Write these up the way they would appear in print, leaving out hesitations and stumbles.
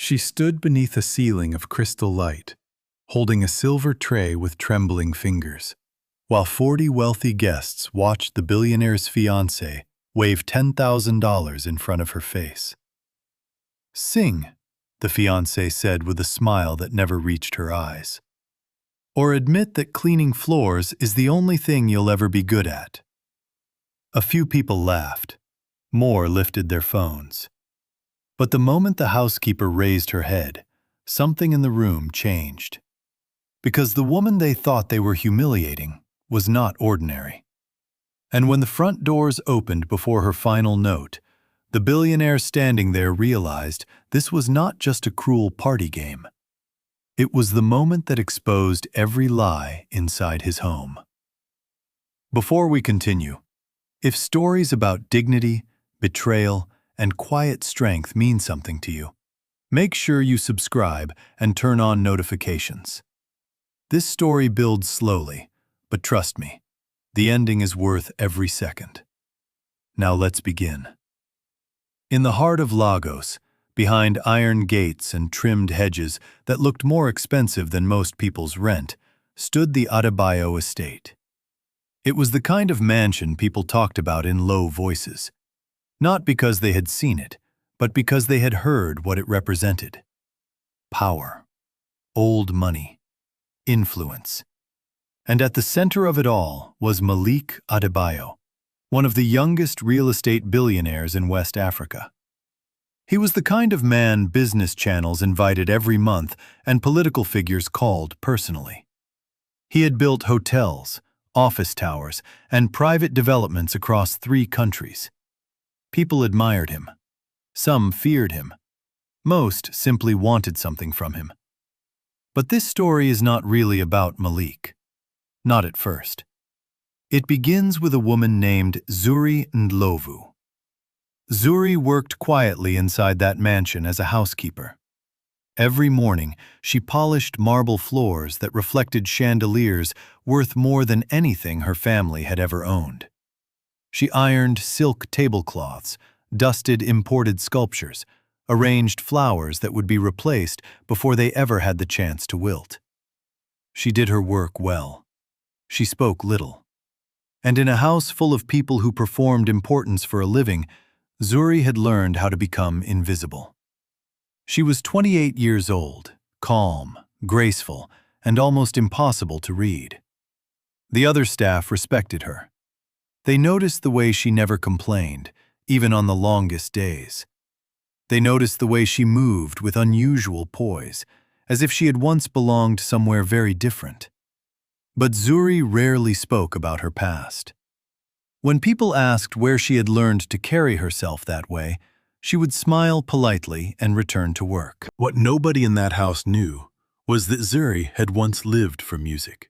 She stood beneath a ceiling of crystal light, holding a silver tray with trembling fingers, while 40 wealthy guests watched the billionaire's fiancé wave $10,000 in front of her face. "Sing," the fiancé said with a smile that never reached her eyes. "Or admit that cleaning floors is the only thing you'll ever be good at." A few people laughed. More lifted their phones. But the moment the housekeeper raised her head, something in the room changed. Because the woman they thought they were humiliating was not ordinary. And when the front doors opened before her final note, the billionaire standing there realized this was not just a cruel party game. It was the moment that exposed every lie inside his home. Before we continue, if stories about dignity, betrayal, and quiet strength mean something to you, make sure you subscribe and turn on notifications. This story builds slowly, but trust me, the ending is worth every second. Now let's begin. In the heart of Lagos, behind iron gates and trimmed hedges that looked more expensive than most people's rent, stood the Adebayo estate. It was the kind of mansion people talked about in low voices, not because they had seen it, but because they had heard what it represented. Power, old money, influence. And at the center of it all was Malik Adebayo, one of the youngest real estate billionaires in West Africa. He was the kind of man business channels invited every month and political figures called personally. He had built hotels, office towers, and private developments across 3 countries. People admired him. Some feared him. Most simply wanted something from him. But this story is not really about Malik. Not at first. It begins with a woman named Zuri Ndlovu. Zuri worked quietly inside that mansion as a housekeeper. Every morning, she polished marble floors that reflected chandeliers worth more than anything her family had ever owned. She ironed silk tablecloths, dusted imported sculptures, arranged flowers that would be replaced before they ever had the chance to wilt. She did her work well. She spoke little. And in a house full of people who performed importance for a living, Zuri had learned how to become invisible. She was 28 years old, calm, graceful, and almost impossible to read. The other staff respected her. They noticed the way she never complained, even on the longest days. They noticed the way she moved with unusual poise, as if she had once belonged somewhere very different. But Zuri rarely spoke about her past. When people asked where she had learned to carry herself that way, she would smile politely and return to work. What nobody in that house knew was that Zuri had once lived for music.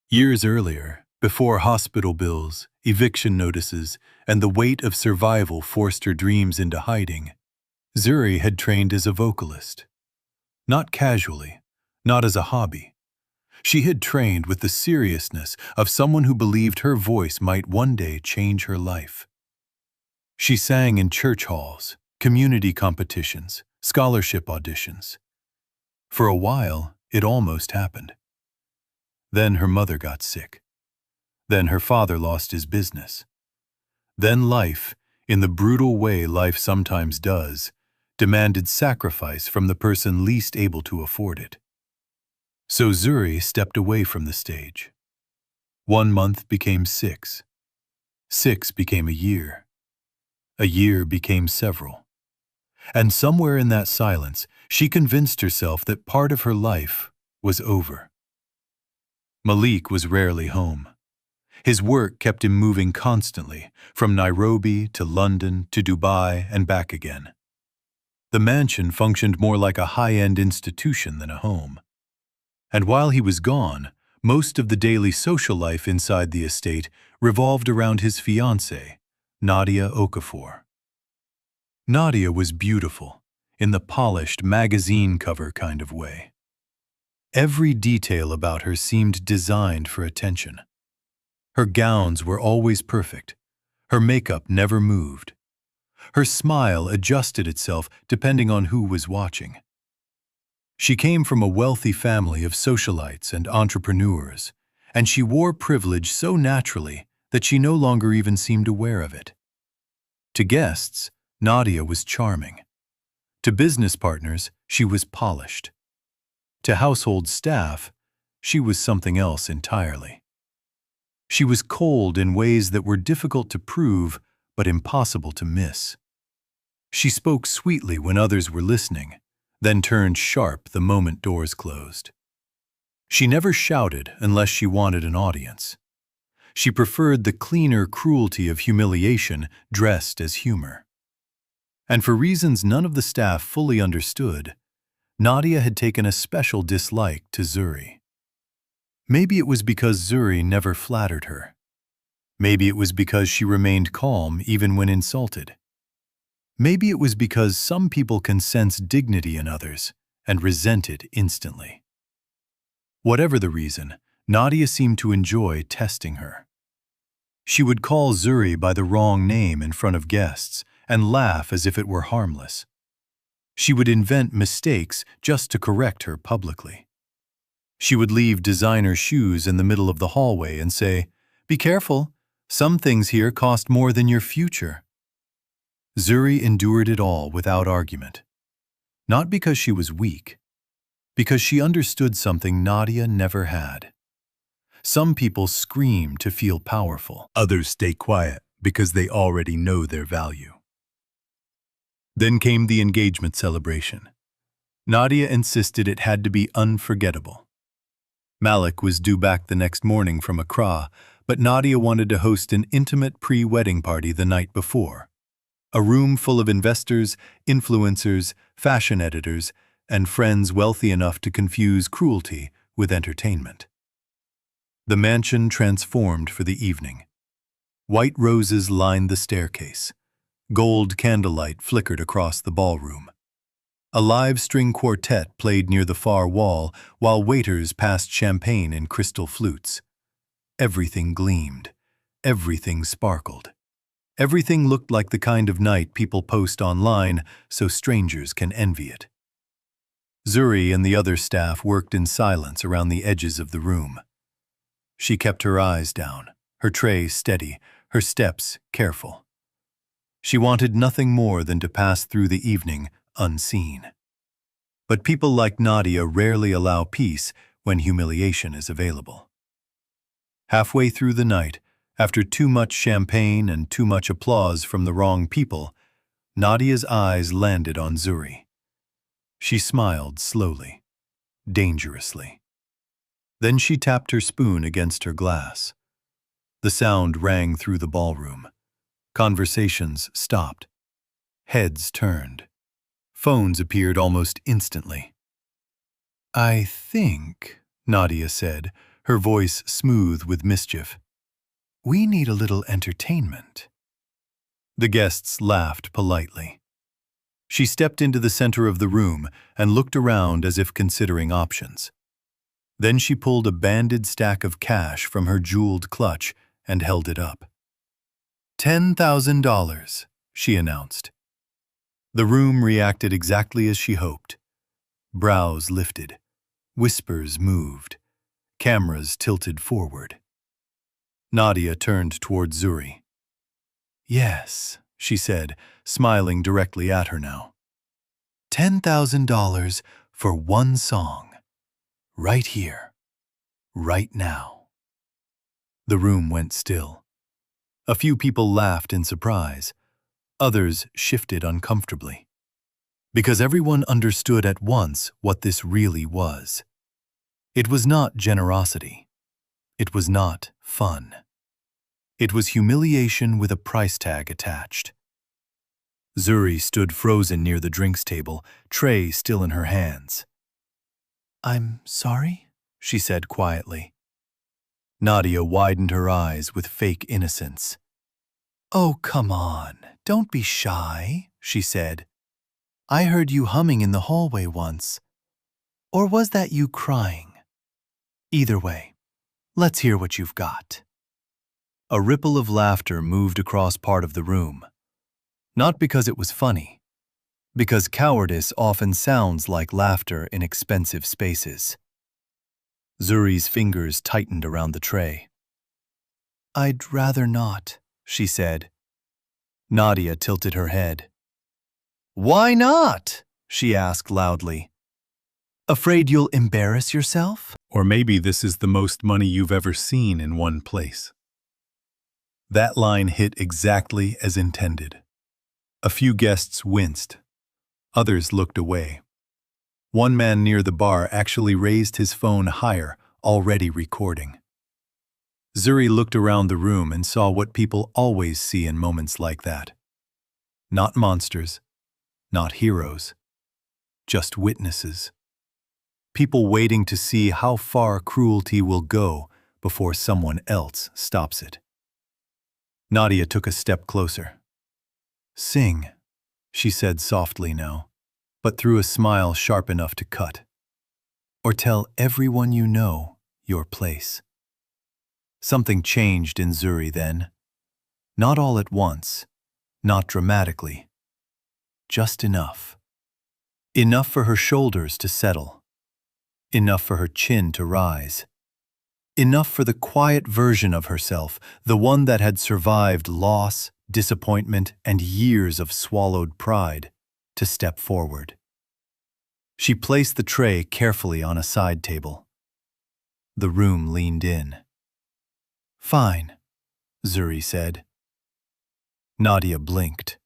Years earlier, before hospital bills, eviction notices, and the weight of survival forced her dreams into hiding, Zuri had trained as a vocalist. Not casually, not as a hobby. She had trained with the seriousness of someone who believed her voice might one day change her life. She sang in church halls, community competitions, scholarship auditions. For a while, it almost happened. Then her mother got sick. Then her father lost his business. Then life, in the brutal way life sometimes does, demanded sacrifice from the person least able to afford it. So Zuri stepped away from the stage. 1 month became 6. 6 became a year. A year became several. And somewhere in that silence, she convinced herself that part of her life was over. Malik was rarely home. His work kept him moving constantly, from Nairobi to London to Dubai and back again. The mansion functioned more like a high-end institution than a home. And while he was gone, most of the daily social life inside the estate revolved around his fiancée, Nadia Okafor. Nadia was beautiful, in the polished magazine cover kind of way. Every detail about her seemed designed for attention. Her gowns were always perfect. Her makeup never moved. Her smile adjusted itself depending on who was watching. She came from a wealthy family of socialites and entrepreneurs, and she wore privilege so naturally that she no longer even seemed aware of it. To guests, Nadia was charming. To business partners, she was polished. To household staff, she was something else entirely. She was cold in ways that were difficult to prove but impossible to miss. She spoke sweetly when others were listening, then turned sharp the moment doors closed. She never shouted unless she wanted an audience. She preferred the cleaner cruelty of humiliation dressed as humor. And for reasons none of the staff fully understood, Nadia had taken a special dislike to Zuri. Maybe it was because Zuri never flattered her. Maybe it was because she remained calm even when insulted. Maybe it was because some people can sense dignity in others and resent it instantly. Whatever the reason, Nadia seemed to enjoy testing her. She would call Zuri by the wrong name in front of guests and laugh as if it were harmless. She would invent mistakes just to correct her publicly. She would leave designer shoes in the middle of the hallway and say, "Be careful, some things here cost more than your future." Zuri endured it all without argument. Not because she was weak, because she understood something Nadia never had. Some people scream to feel powerful. Others stay quiet because they already know their value. Then came the engagement celebration. Nadia insisted it had to be unforgettable. Malik was due back the next morning from Accra, but Nadia wanted to host an intimate pre-wedding party the night before. A room full of investors, influencers, fashion editors, and friends wealthy enough to confuse cruelty with entertainment. The mansion transformed for the evening. White roses lined the staircase. Gold candlelight flickered across the ballroom. A live string quartet played near the far wall, while waiters passed champagne in crystal flutes. Everything gleamed. Everything sparkled. Everything looked like the kind of night people post online so strangers can envy it. Zuri and the other staff worked in silence around the edges of the room. She kept her eyes down, her tray steady, her steps careful. She wanted nothing more than to pass through the evening unseen. But people like Nadia rarely allow peace when humiliation is available. Halfway through the night, after too much champagne and too much applause from the wrong people, Nadia's eyes landed on Zuri. She smiled slowly, dangerously. Then she tapped her spoon against her glass. The sound rang through the ballroom. Conversations stopped. Heads turned. Phones appeared almost instantly. "I think," Nadia said, her voice smooth with mischief, "we need a little entertainment." The guests laughed politely. She stepped into the center of the room and looked around as if considering options. Then she pulled a banded stack of cash from her jeweled clutch and held it up. $10,000, she announced. The room reacted exactly as she hoped. Brows lifted, whispers moved, cameras tilted forward. Nadia turned toward Zuri. "Yes," she said, smiling directly at her now. $10,000 for one song. Right here. Right now." The room went still. A few people laughed in surprise. Others shifted uncomfortably. Because everyone understood at once what this really was. It was not generosity. It was not fun. It was humiliation with a price tag attached. Zuri stood frozen near the drinks table, tray still in her hands. "I'm sorry," she said quietly. Nadia widened her eyes with fake innocence. "Oh, come on, don't be shy," she said. "I heard you humming in the hallway once. Or was that you crying? Either way, let's hear what you've got." A ripple of laughter moved across part of the room. Not because it was funny, because cowardice often sounds like laughter in expensive spaces. Zuri's fingers tightened around the tray. "I'd rather not," she said. Nadia tilted her head. "Why not?" she asked loudly. "Afraid you'll embarrass yourself? Or maybe this is the most money you've ever seen in one place." That line hit exactly as intended. A few guests winced. Others looked away. One man near the bar actually raised his phone higher, already recording. Zuri looked around the room and saw what people always see in moments like that. Not monsters, not heroes, just witnesses. People waiting to see how far cruelty will go before someone else stops it. Nadia took a step closer. "Sing," she said softly now, but through a smile sharp enough to cut. "Or tell everyone you know your place." Something changed in Zuri then. Not all at once, not dramatically. Just enough. Enough for her shoulders to settle. Enough for her chin to rise. Enough for the quiet version of herself, the one that had survived loss, disappointment, and years of swallowed pride, to step forward. She placed the tray carefully on a side table. The room leaned in. "Fine," Zuri said. Nadia blinked.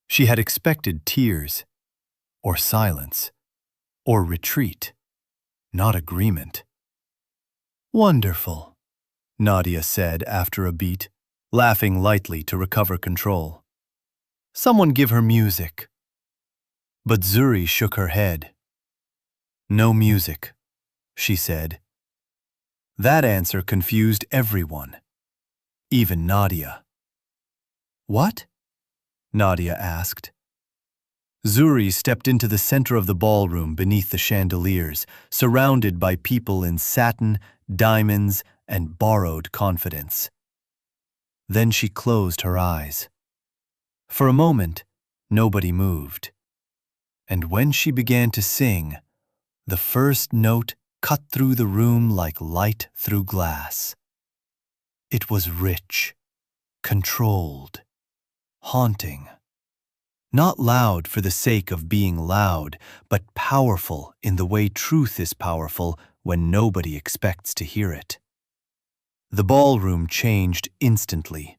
She had expected tears, or silence, or retreat, not agreement. "Wonderful," Nadia said after a beat, laughing lightly to recover control. "Someone give her music." But Zuri shook her head. "No music," she said. That answer confused everyone, even Nadia. "What?" Nadia asked. Zuri stepped into the center of the ballroom beneath the chandeliers, surrounded by people in satin, diamonds, and borrowed confidence. Then she closed her eyes. For a moment, nobody moved. And when she began to sing, the first note cut through the room like light through glass. It was rich, controlled, haunting. Not loud for the sake of being loud, but powerful in the way truth is powerful when nobody expects to hear it. The ballroom changed instantly.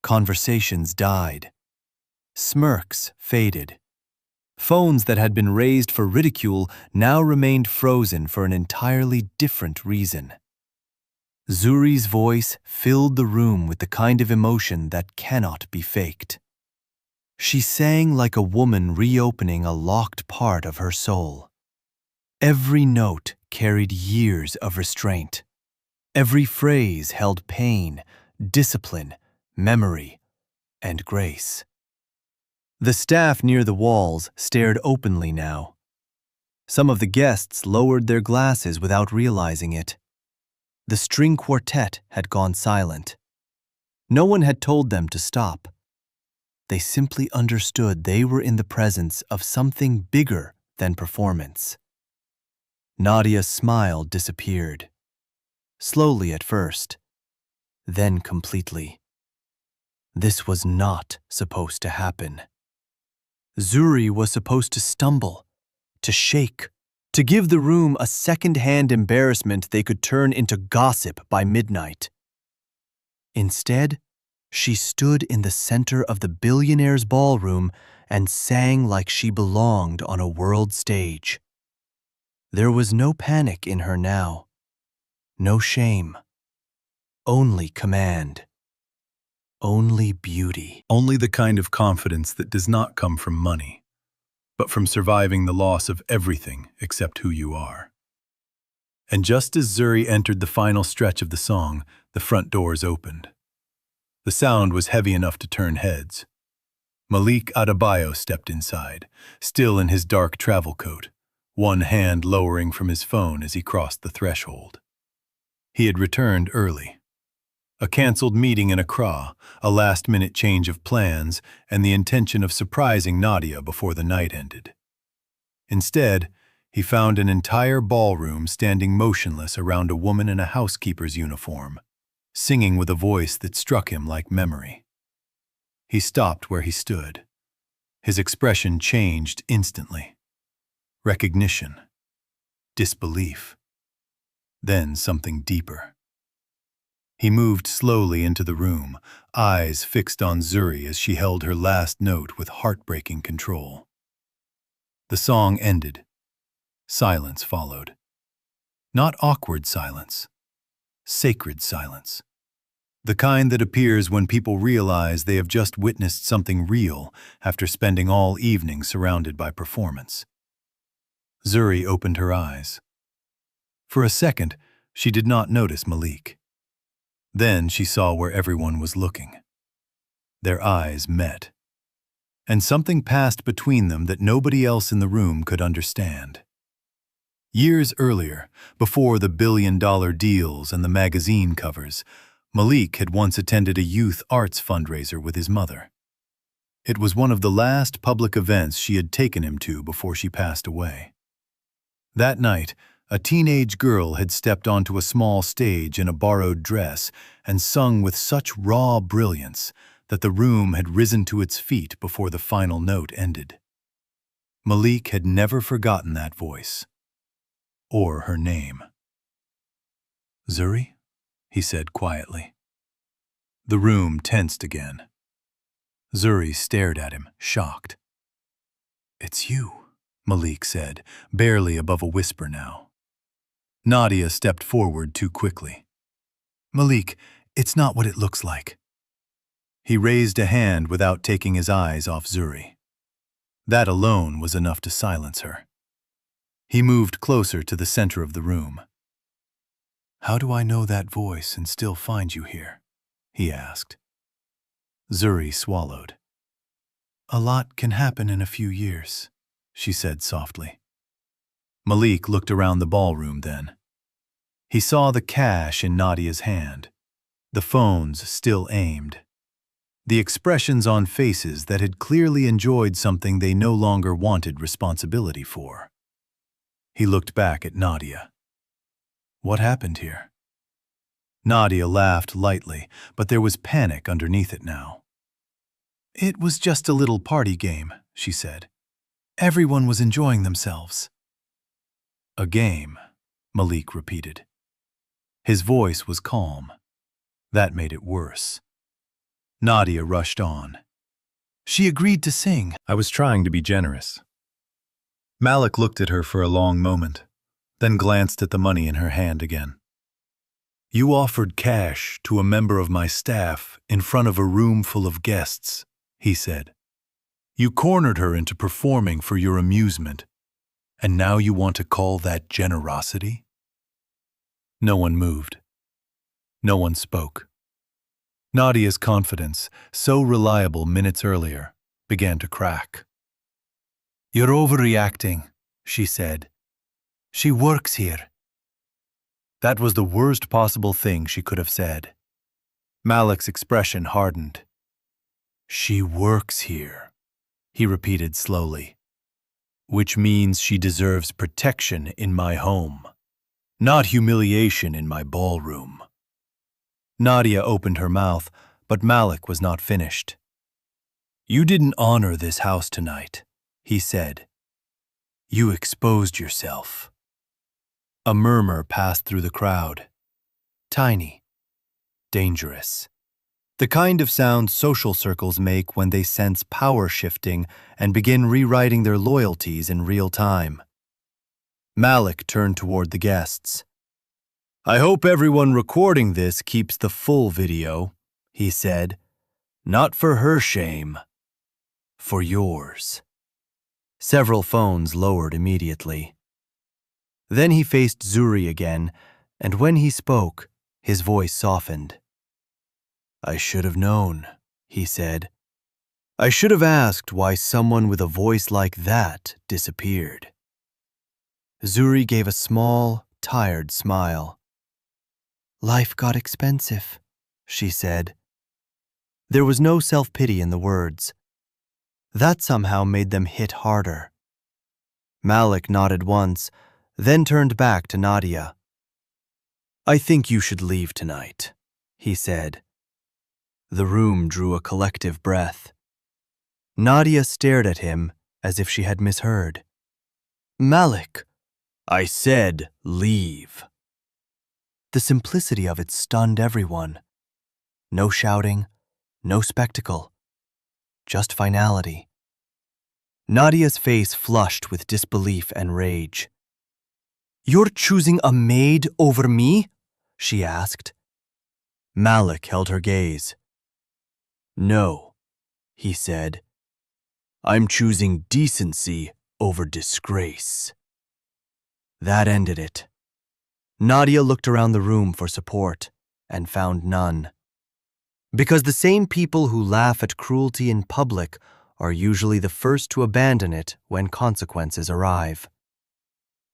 Conversations died. Smirks faded. Phones that had been raised for ridicule now remained frozen for an entirely different reason. Zuri's voice filled the room with the kind of emotion that cannot be faked. She sang like a woman reopening a locked part of her soul. Every note carried years of restraint. Every phrase held pain, discipline, memory, and grace. The staff near the walls stared openly now. Some of the guests lowered their glasses without realizing it. The string quartet had gone silent. No one had told them to stop. They simply understood they were in the presence of something bigger than performance. Nadia's smile disappeared. Slowly at first, then completely. This was not supposed to happen. Zuri was supposed to stumble, to shake, to give the room a second-hand embarrassment they could turn into gossip by midnight. Instead, she stood in the center of the Billionaire's ballroom and sang like she belonged on a world stage. There was no panic in her now, no shame, only command. Only beauty. Only the kind of confidence that does not come from money, but from surviving the loss of everything except who you are. And just as Zuri entered the final stretch of the song, the front doors opened. The sound was heavy enough to turn heads. Malik Adebayo stepped inside, still in his dark travel coat, one hand lowering from his phone as he crossed the threshold. He had returned early. A cancelled meeting in Accra, a last-minute change of plans, and the intention of surprising Nadia before the night ended. Instead, he found an entire ballroom standing motionless around a woman in a housekeeper's uniform, singing with a voice that struck him like memory. He stopped where he stood. His expression changed instantly. Recognition. Disbelief. Then something deeper. He moved slowly into the room, eyes fixed on Zuri as she held her last note with heartbreaking control. The song ended. Silence followed. Not awkward silence. Sacred silence. The kind that appears when people realize they have just witnessed something real after spending all evening surrounded by performance. Zuri opened her eyes. For a second, she did not notice Malik. Then she saw where everyone was looking. Their eyes met. And something passed between them that nobody else in the room could understand. Years earlier, before the billion-dollar deals and the magazine covers, Malik had once attended a youth arts fundraiser with his mother. It was one of the last public events she had taken him to before she passed away. That night, a teenage girl had stepped onto a small stage in a borrowed dress and sung with such raw brilliance that the room had risen to its feet before the final note ended. Malik had never forgotten that voice. Or her name. "Zuri?" he said quietly. The room tensed again. Zuri stared at him, shocked. "It's you," Malik said, barely above a whisper now. Nadia stepped forward too quickly. "Malik, it's not what it looks like." He raised a hand without taking his eyes off Zuri. That alone was enough to silence her. He moved closer to the center of the room. "How do I know that voice and still find you here?" he asked. Zuri swallowed. "A lot can happen in a few years," she said softly. Malik looked around the ballroom then. He saw the cash in Nadia's hand, the phones still aimed, the expressions on faces that had clearly enjoyed something they no longer wanted responsibility for. He looked back at Nadia. "What happened here?" Nadia laughed lightly, but there was panic underneath it now. "It was just a little party game," she said. "Everyone was enjoying themselves." "A game," Malik repeated. His voice was calm. That made it worse. Nadia rushed on. "She agreed to sing." "I was trying to be generous." Malik looked at her for a long moment, then glanced at the money in her hand again. "You offered cash to a member of my staff in front of a room full of guests," he said. "You cornered her into performing for your amusement, and now you want to call that generosity?" No one moved. No one spoke. Nadia's confidence, so reliable minutes earlier, began to crack. "You're overreacting," she said. "She works here." That was the worst possible thing she could have said. Malik's expression hardened. "She works here," he repeated slowly. "Which means she deserves protection in my home, not humiliation in my ballroom." Nadia opened her mouth, but Malik was not finished. "You didn't honor this house tonight," he said. "You exposed yourself." A murmur passed through the crowd. Tiny. Dangerous. The kind of sound social circles make when they sense power shifting and begin rewriting their loyalties in real time. Malik turned toward the guests. "I hope everyone recording this keeps the full video," he said. "Not for her shame. For yours." Several phones lowered immediately. Then he faced Zuri again, and when he spoke, his voice softened. "I should have known," he said. "I should have asked why someone with a voice like that disappeared." Zuri gave a small, tired smile. "Life got expensive," she said. There was no self-pity in the words. That somehow made them hit harder. Malik nodded once, then turned back to Nadia. I think you should leave tonight, he said. The room drew a collective breath. Nadia stared at him as if she had misheard. Malik, I said leave. The simplicity of it stunned everyone. No shouting, no spectacle, just finality. Nadia's face flushed with disbelief and rage. You're choosing a maid over me? She asked. Malik held her gaze. No, he said. I'm choosing decency over disgrace. That ended it. Nadia looked around the room for support and found none. Because the same people who laugh at cruelty in public are usually the first to abandon it when consequences arrive.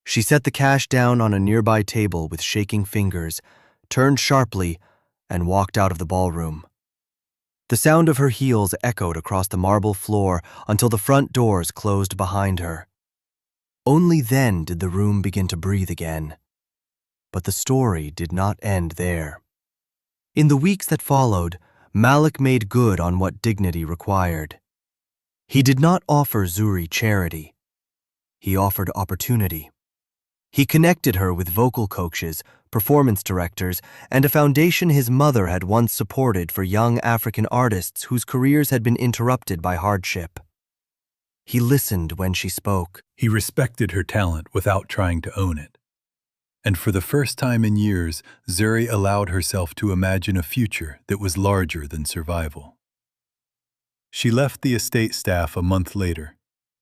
She set the cash down on a nearby table with shaking fingers, turned sharply, and walked out of the ballroom. The sound of her heels echoed across the marble floor until the front doors closed behind her. Only then did the room begin to breathe again. But the story did not end there. In the weeks that followed, Malik made good on what dignity required. He did not offer Zuri charity. He offered opportunity. He connected her with vocal coaches, performance directors, and a foundation his mother had once supported for young African artists whose careers had been interrupted by hardship. He listened when she spoke. He respected her talent without trying to own it. And for the first time in years, Zuri allowed herself to imagine a future that was larger than survival. She left the estate staff a month later,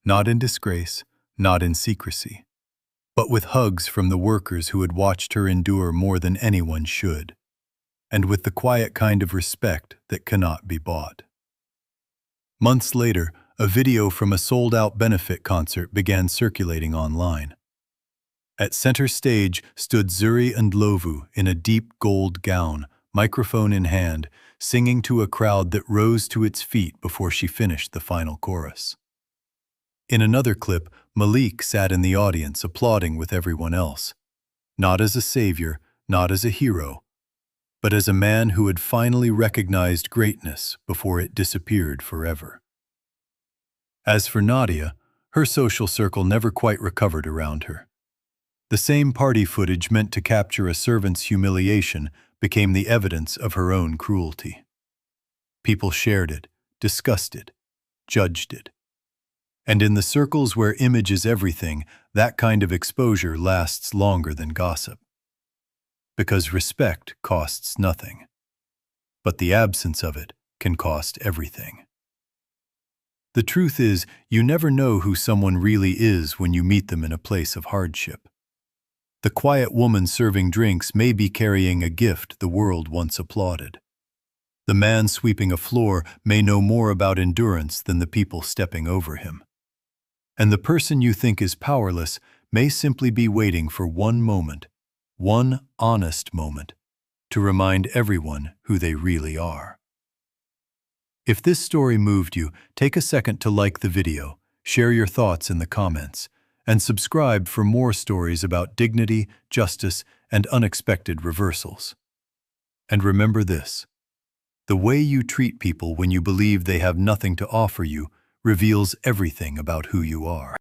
not in disgrace, not in secrecy, but with hugs from the workers who had watched her endure more than anyone should, and with the quiet kind of respect that cannot be bought. Months later, a video from a sold-out benefit concert began circulating online. At center stage stood Zuri and Lovu in a deep gold gown, microphone in hand, singing to a crowd that rose to its feet before she finished the final chorus. In another clip, Malik sat in the audience applauding with everyone else, not as a savior, not as a hero, but as a man who had finally recognized greatness before it disappeared forever. As for Nadia, her social circle never quite recovered around her. The same party footage meant to capture a servant's humiliation became the evidence of her own cruelty. People shared it, discussed it, judged it. And in the circles where image is everything, that kind of exposure lasts longer than gossip. Because respect costs nothing, but the absence of it can cost everything. The truth is, you never know who someone really is when you meet them in a place of hardship. The quiet woman serving drinks may be carrying a gift the world once applauded. The man sweeping a floor may know more about endurance than the people stepping over him. And the person you think is powerless may simply be waiting for one moment, one honest moment, to remind everyone who they really are. If this story moved you, take a second to like the video, share your thoughts in the comments, and subscribe for more stories about dignity, justice, and unexpected reversals. And remember this: the way you treat people when you believe they have nothing to offer you reveals everything about who you are.